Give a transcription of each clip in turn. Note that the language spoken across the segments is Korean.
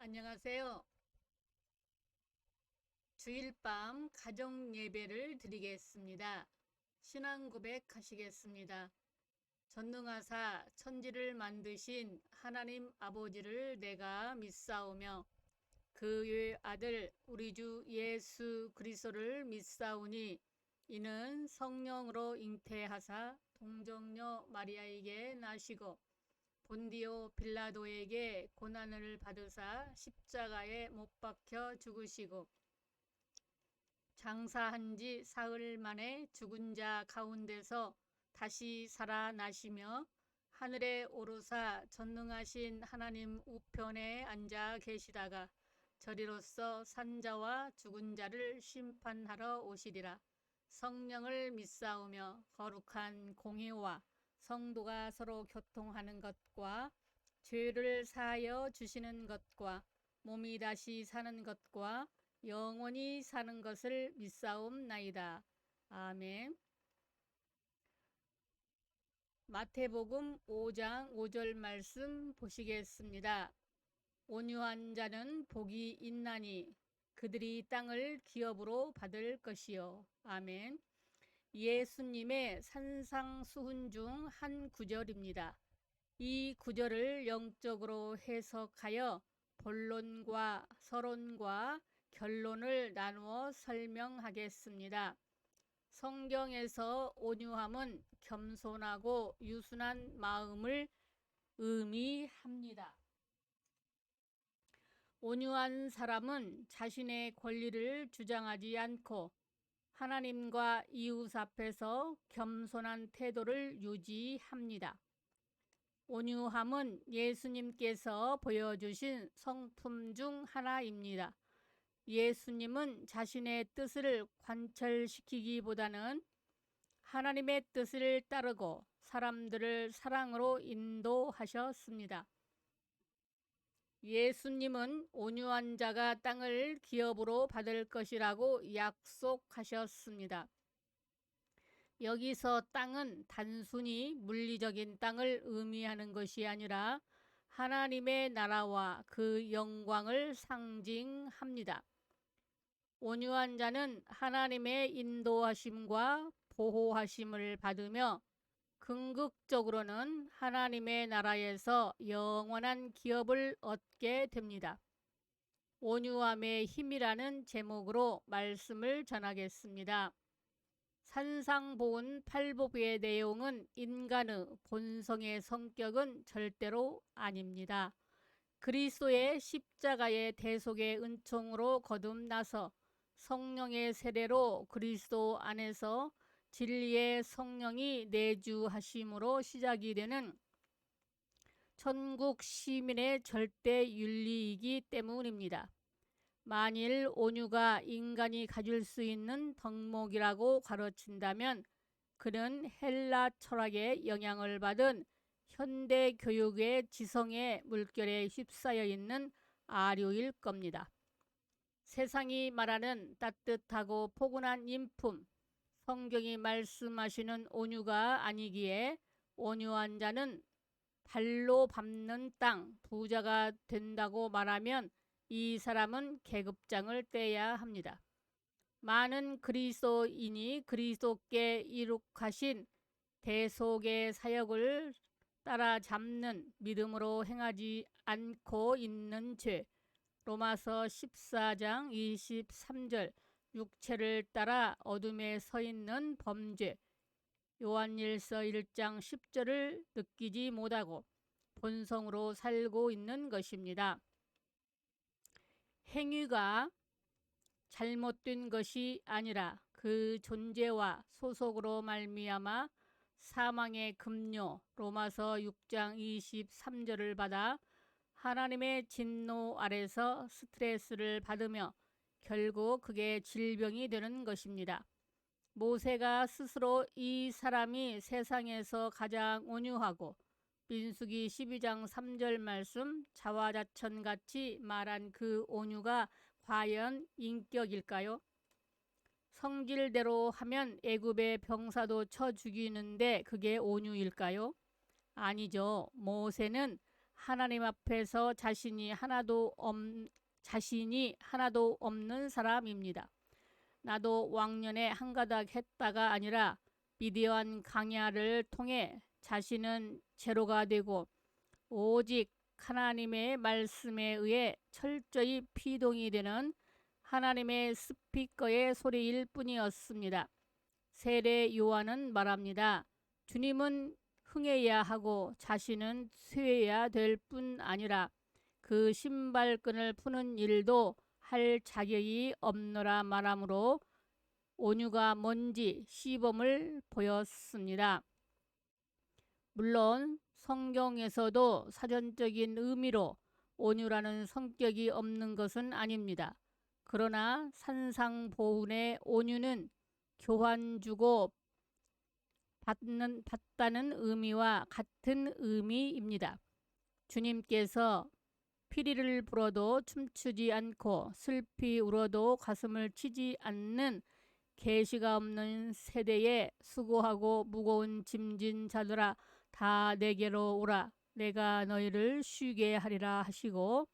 안녕하세요. 주일 밤 가정 예배를 드리겠습니다. 신앙 고백하시겠습니다. 전능하사 천지를 만드신 하나님 아버지를 내가 믿사오며 그 외 아들 우리 주 예수 그리스도를 믿사오니 이는 성령으로 잉태하사 동정녀 마리아에게 나시고 본디오 빌라도에게 고난을 받으사 십자가에 못 박혀 죽으시고 장사한 지 사흘 만에 죽은 자 가운데서 다시 살아나시며 하늘에 오르사 전능하신 하나님 우편에 앉아 계시다가 저리로서 산자와 죽은 자를 심판하러 오시리라. 성령을 믿사오며 거룩한 공의와 성도가 서로 교통하는 것과 죄를 사하여 주시는 것과 몸이 다시 사는 것과 영원히 사는 것을 믿사옵나이다. 아멘. 마태복음 5장 5절 말씀 보시겠습니다. 온유한 자는 복이 있나니 그들이 땅을 기업으로 받을 것이요. 아멘. 예수님의 산상수훈 중 한 구절입니다. 이 구절을 영적으로 해석하여 본론과 서론과 결론을 나누어 설명하겠습니다. 성경에서 온유함은 겸손하고 유순한 마음을 의미합니다. 온유한 사람은 자신의 권리를 주장하지 않고 하나님과 이웃 앞에서 겸손한 태도를 유지합니다. 온유함은 예수님께서 보여주신 성품 중 하나입니다. 예수님은 자신의 뜻을 관철시키기보다는 하나님의 뜻을 따르고 사람들을 사랑으로 인도하셨습니다. 예수님은 온유한 자가 땅을 기업으로 받을 것이라고 약속하셨습니다. 여기서 땅은 단순히 물리적인 땅을 의미하는 것이 아니라 하나님의 나라와 그 영광을 상징합니다. 온유한 자는 하나님의 인도하심과 보호하심을 받으며 궁극적으로는 하나님의 나라에서 영원한 기업을 얻게 됩니다. 온유함의 힘이라는 제목으로 말씀을 전하겠습니다. 산상보훈 팔복의 내용은 인간의 본성의 성격은 절대로 아닙니다. 그리스도의 십자가의 대속의 은총으로 거듭나서 성령의 세례로 그리스도 안에서 진리의 성령이 내주하심으로 시작이 되는 천국 시민의 절대 윤리이기 때문입니다. 만일 온유가 인간이 가질 수 있는 덕목이라고 가르친다면 그는 헬라 철학의 영향을 받은 현대 교육의 지성의 물결에 휩싸여 있는 아류일 겁니다. 세상이 말하는 따뜻하고 포근한 인품, 성경이 말씀하시는 온유가 아니기에 온유한 자는 발로 밟는 땅, 부자가 된다고 말하면 이 사람은 계급장을 떼야 합니다. 많은 그리스도인이 그리스도께 이룩하신 대속의 사역을 따라잡는 믿음으로 행하지 않고 있는 죄, 로마서 14장 23절, 육체를 따라 어둠에 서 있는 범죄, 요한일서 1장 10절을 느끼지 못하고 본성으로 살고 있는 것입니다. 행위가 잘못된 것이 아니라 그 존재와 소속으로 말미암아 사망의 급료 로마서 6장 23절을 받아 하나님의 진노 아래서 스트레스를 받으며 결국 그게 질병이 되는 것입니다. 모세가 스스로 이 사람이 세상에서 가장 온유하고 민수기 12장 3절 말씀 자화자천같이 말한 그 온유가 과연 인격일까요? 성질대로 하면 애굽의 병사도 쳐 죽이는데 그게 온유일까요? 아니죠. 모세는 하나님 앞에서 자신이 하나도 없는 사람입니다. 나도 왕년에 한가닥 했다가 아니라 미디어한 강야를 통해 자신은 제로가 되고 오직 하나님의 말씀에 의해 철저히 피동이 되는 하나님의 스피커의 소리일 뿐이었습니다. 세례 요한은 말합니다. 주님은 흥해야 하고 자신은 쇠해야 될 뿐 아니라 그 신발끈을 푸는 일도 할 자격이 없노라 말하므로 온유가 뭔지 시범을 보였습니다. 물론 성경에서도 사전적인 의미로 온유라는 성격이 없는 것은 아닙니다. 그러나 산상보훈의 온유는 교환 주고 받다는 의미와 같은 의미입니다. 주님께서 피리를 불어도 춤추지 않고 슬피 울어도 가슴을 치지 않는 계시가 없는 세대에 수고하고 무거운 짐진 자들아 다 내게로 오라 내가 너희를 쉬게 하리라 하시고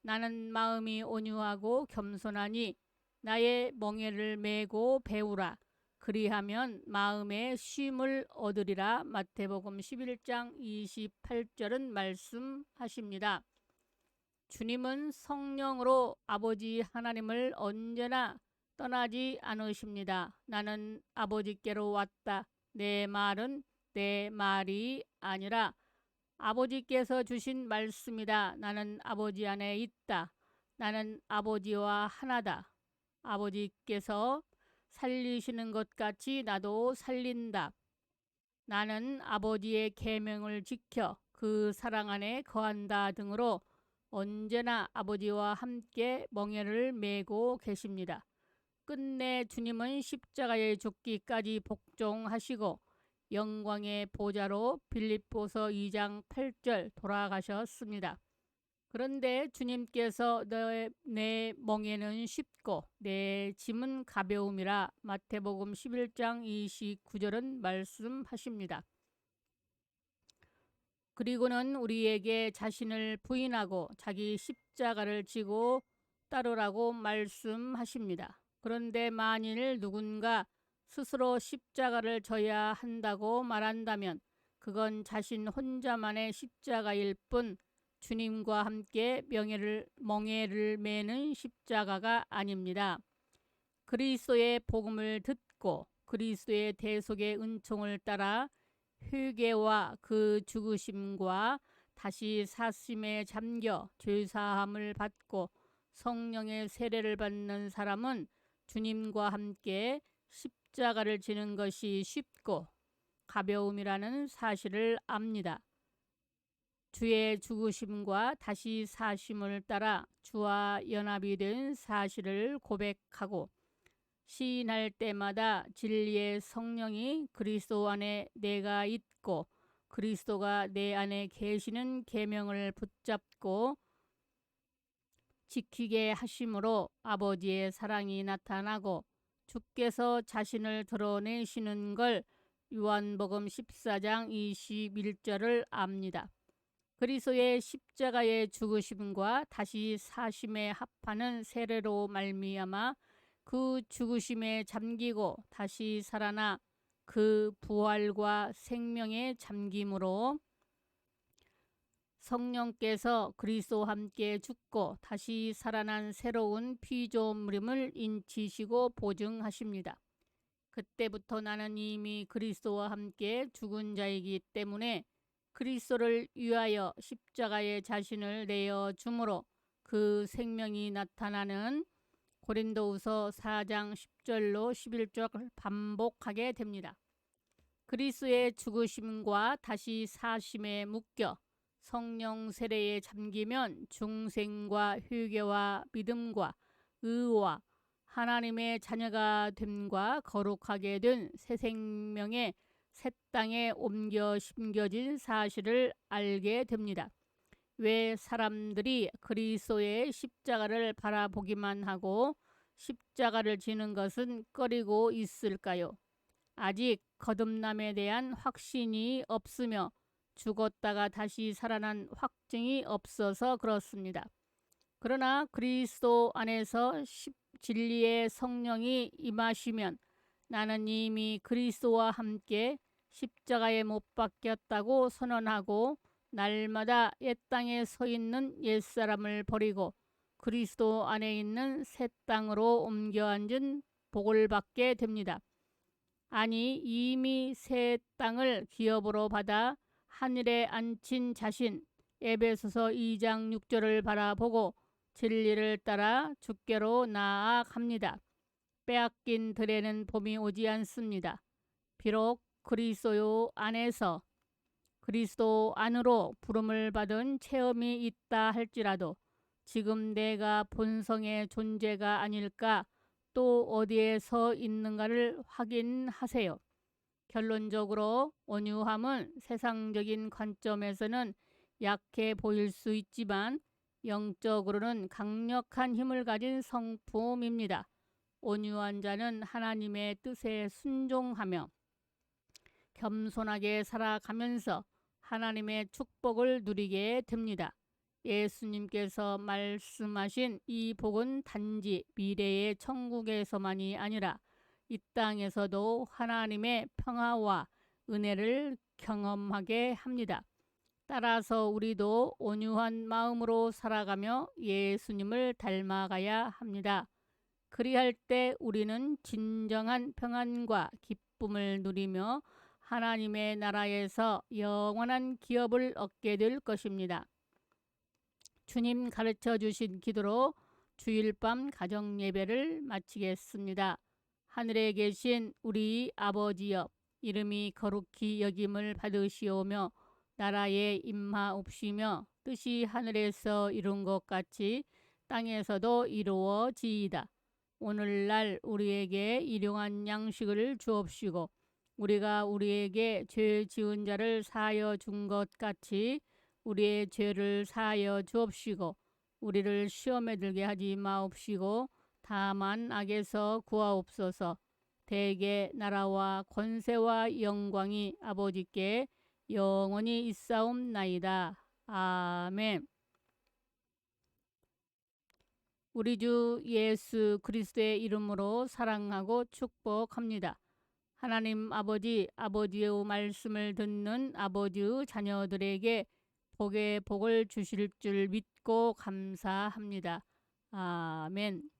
나는 마음이 온유하고 겸손하니 나의 멍에를 메고 배우라 그리하면 마음의 쉼을 얻으리라. 마태복음 11장 28절은 말씀하십니다. 주님은 성령으로 아버지 하나님을 언제나 떠나지 않으십니다. 나는 아버지께로 왔다. 내 말은 내 말이 아니라 아버지께서 주신 말씀이다. 나는 아버지 안에 있다. 나는 아버지와 하나다. 아버지께서 살리시는 것 같이 나도 살린다. 나는 아버지의 계명을 지켜 그 사랑 안에 거한다 등으로 언제나 아버지와 함께 멍에를 메고 계십니다. 끝내 주님은 십자가에 죽기까지 복종하시고 영광의 보좌로 빌립보서 2장 8절 돌아가셨습니다. 그런데 주님께서 내 멍에는 쉽고 내 짐은 가벼움이라 마태복음 11장 29절은 말씀하십니다. 그리고는 우리에게 자신을 부인하고 자기 십자가를 지고 따르라고 말씀하십니다. 그런데 만일 누군가 스스로 십자가를 져야 한다고 말한다면 그건 자신 혼자만의 십자가일 뿐 주님과 함께 멍에를 매는 십자가가 아닙니다. 그리스도의 복음을 듣고 그리스도의 대속의 은총을 따라 회개와 그 죽으심과 다시 사심에 잠겨 죄사함을 받고 성령의 세례를 받는 사람은 주님과 함께 십자가를 지는 것이 쉽고 가벼움이라는 사실을 압니다. 주의 죽으심과 다시 사심을 따라 주와 연합이 된 사실을 고백하고 시인할 때마다 진리의 성령이 그리스도 안에 내가 있고 그리스도가 내 안에 계시는 계명을 붙잡고 지키게 하심으로 아버지의 사랑이 나타나고 주께서 자신을 드러내시는 걸 요한복음 14장 21절을 압니다. 그리스도의 십자가의 죽으심과 다시 사심에 합하는 세례로 말미암아 그 죽으심에 잠기고 다시 살아나 그 부활과 생명에 잠김으로 성령께서 그리스도와 함께 죽고 다시 살아난 새로운 피조물임을 인치시고 보증하십니다. 그때부터 나는 이미 그리스도와 함께 죽은 자이기 때문에 그리스도를 위하여 십자가에 자신을 내어 주므로 그 생명이 나타나는 고린도후서 4장 10절로 11절 반복하게 됩니다. 그리스도의 죽으심과 다시 사심에 묶여 성령 세례에 잠기면 중생과 회개와 믿음과 의와 하나님의 자녀가 됨과 거룩하게 된 새 생명의 새 땅에 옮겨 심겨진 사실을 알게 됩니다. 왜 사람들이 그리스도의 십자가를 바라보기만 하고 십자가를 지는 것은 꺼리고 있을까요? 아직 거듭남에 대한 확신이 없으며 죽었다가 다시 살아난 확증이 없어서 그렇습니다. 그러나 그리스도 안에서 진리의 성령이 임하시면 나는 이미 그리스도와 함께 십자가에 못 박혔다고 선언하고 날마다 옛 땅에 서 있는 옛사람을 버리고 그리스도 안에 있는 새 땅으로 옮겨 앉은 복을 받게 됩니다. 아니 이미 새 땅을 기업으로 받아 하늘에 앉힌 자신 에베소서 2장 6절을 바라보고 진리를 따라 주께로 나아갑니다. 빼앗긴 들에는 봄이 오지 않습니다. 비록 그리스도 안에서 그리스도 안으로 부름을 받은 체험이 있다 할지라도 지금 내가 본성의 존재가 아닐까 또 어디에 서 있는가를 확인하세요. 결론적으로 온유함은 세상적인 관점에서는 약해 보일 수 있지만 영적으로는 강력한 힘을 가진 성품입니다. 온유한 자는 하나님의 뜻에 순종하며 겸손하게 살아가면서 하나님의 축복을 누리게 됩니다. 예수님께서 말씀하신 이 복은 단지 미래의 천국에서만이 아니라 이 땅에서도 하나님의 평화와 은혜를 경험하게 합니다. 따라서 우리도 온유한 마음으로 살아가며 예수님을 닮아가야 합니다. 그리할 때 우리는 진정한 평안과 기쁨을 누리며 하나님의 나라에서 영원한 기업을 얻게 될 것입니다. 주님 가르쳐 주신 기도로 주일 밤 가정 예배를 마치겠습니다. 하늘에 계신 우리 아버지여, 이름이 거룩히 여김을 받으시오며 나라에 임하옵시며 뜻이 하늘에서 이룬 것 같이 땅에서도 이루어지이다. 오늘날 우리에게 일용할 양식을 주옵시고 우리가 우리에게 죄 지은 자를 사하여 준 것 같이 우리의 죄를 사하여 주옵시고 우리를 시험에 들게 하지 마옵시고 다만 악에서 구하옵소서. 대개 나라와 권세와 영광이 아버지께 영원히 있사옵나이다. 아멘. 우리 주 예수 그리스도의 이름으로 사랑하고 축복합니다. 하나님 아버지, 아버지의 말씀을 듣는 아버지의 자녀들에게 복의 복을 주실 줄 믿고 감사합니다. 아멘.